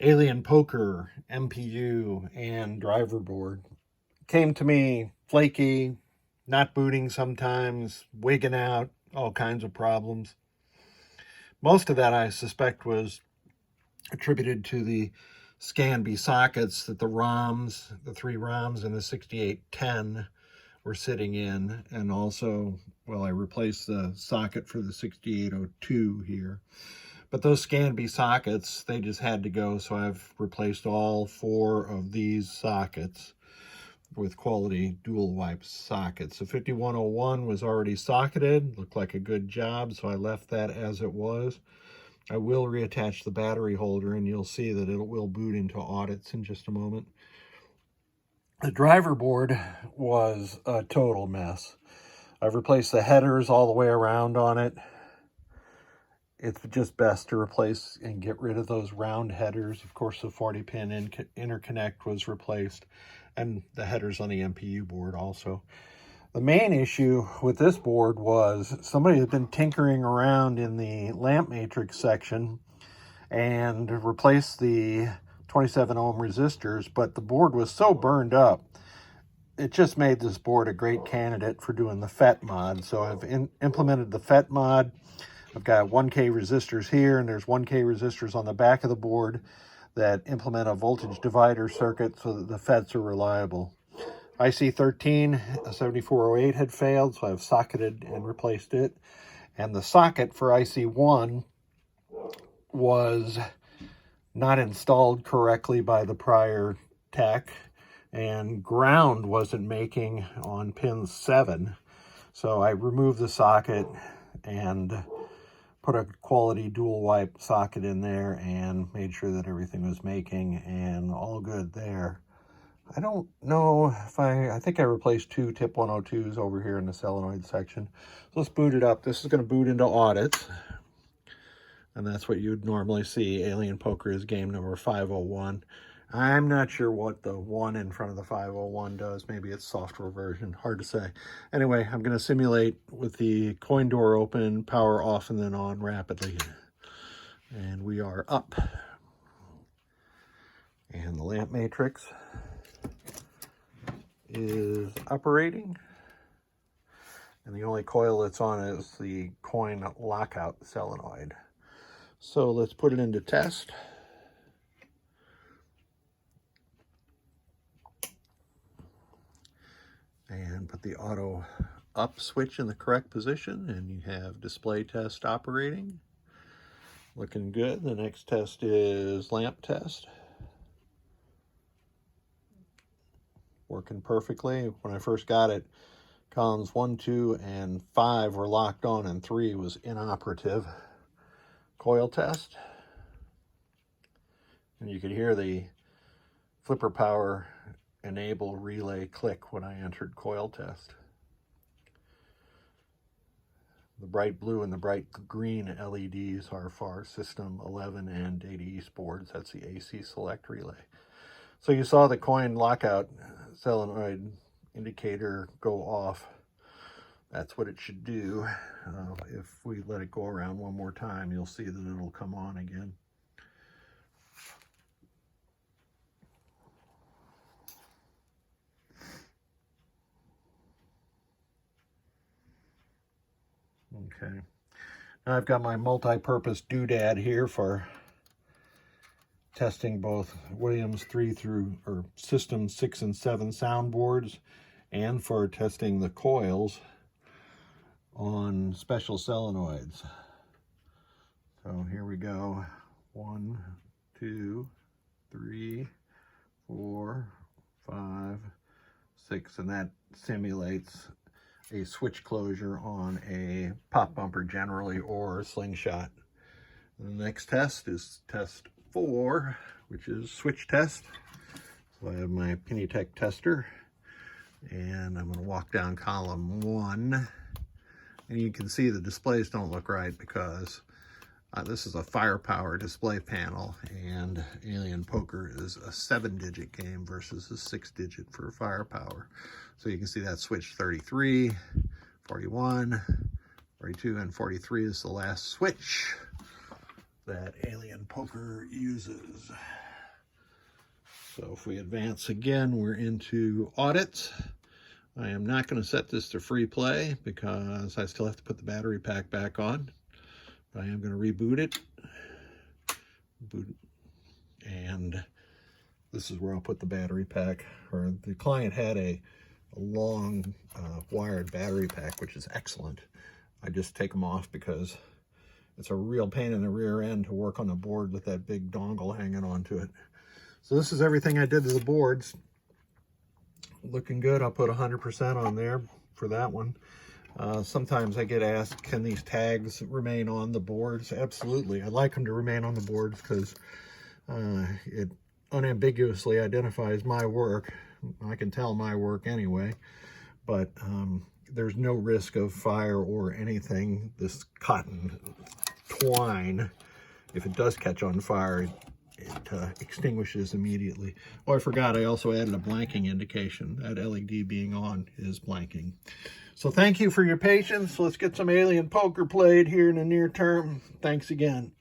Alien Poker, MPU, and driver board. Came to me flaky, not booting sometimes, wigging out, all kinds of problems. Most of that I suspect was attributed to the ScanB sockets that the ROMs, the three ROMs in the 6810 were sitting in, and also, well, I replaced the socket for the 6802 here. But those ScanB sockets, they just had to go, so I've replaced all four of these sockets with quality dual wipe sockets. The 5101 was already socketed, looked like a good job, so I left that as it was. I will reattach the battery holder, and you'll see that it will boot into audits in just a moment. The driver board was a total mess. I've replaced the headers all the way around on it. It's just best to replace and get rid of those round headers. Of course, the 40-pin interconnect was replaced, and the headers on the MPU board also. The main issue with this board was somebody had been tinkering around in the lamp matrix section and replaced the 27 ohm resistors, but the board was so burned up, it just made this board a great candidate for doing the FET mod. So I've implemented the FET mod. I've got 1K resistors here, and there's 1K resistors on the back of the board that implement a voltage divider circuit so that the FETs are reliable. IC13 7408 had failed, so I've socketed and replaced it. And the socket for IC1 was not installed correctly by the prior tech, and ground wasn't making on pin 7. So I removed the socket and put a quality dual wipe socket in there and made sure that everything was making, and all good there. I don't know if I think I replaced two tip 102s over here in the solenoid section. So let's boot it up. This is going to boot into audits. And that's what you'd normally see. Alien Poker is game number 501. I'm not sure what the 1 in front of the 501 does. Maybe it's software version. Hard to say. Anyway, I'm going to simulate with the coin door open, power off and then on rapidly. And we are up. And the lamp matrix is operating, and the only coil that's on is the coin lockout solenoid. So let's put it into test. And put the auto up switch in the correct position, and you have display test operating. Looking good. The next test is lamp test. Working perfectly. When I first got it, columns 1, 2, and 5 were locked on, and 3 was inoperative. Coil test. And you could hear the flipper power enable relay click when I entered coil test. The bright blue and the bright green LEDs are for our System 11 and Data East boards. That's the AC select relay. So you saw the coin lockout solenoid indicator go off. That's what it should do. If we let it go around one more time, you'll see that it'll come on again. Okay. Now I've got my multi-purpose doodad here for testing both Williams 3 through, or System 6 and 7 soundboards, and for testing the coils on special solenoids. So here we go. 1, 2, 3, 4, 5, 6, and that simulates a switch closure on a pop bumper generally, or a slingshot. And the next test is test 4, which is switch test. So I have my Pennytech tester, and I'm going to walk down column 1, and you can see the displays don't look right because this is a firepower display panel, and Alien Poker is a 7-digit game versus a 6-digit for firepower. So you can see that switch 33, 41, 42, and 43 is the last switch that Alien Poker uses. So if we advance again, we're into audits. I am not going to set this to free play because I still have to put the battery pack back on. But I am going to reboot it. And this is where I'll put the battery pack. Or the client had a long wired battery pack, which is excellent. I just take them off because it's a real pain in the rear end to work on a board with that big dongle hanging onto it. So this is everything I did to the boards. Looking good. I'll put 100% on there for that one. Sometimes I get asked, can these tags remain on the boards? Absolutely. I like them to remain on the boards because it unambiguously identifies my work. I can tell my work anyway, but there's no risk of fire or anything. This cotton twine, if it does catch on fire, it extinguishes immediately. Oh, I forgot, I also added a blanking indication. That LED being on is blanking. So thank you for your patience. Let's get some alien poker played here in the near term. Thanks again.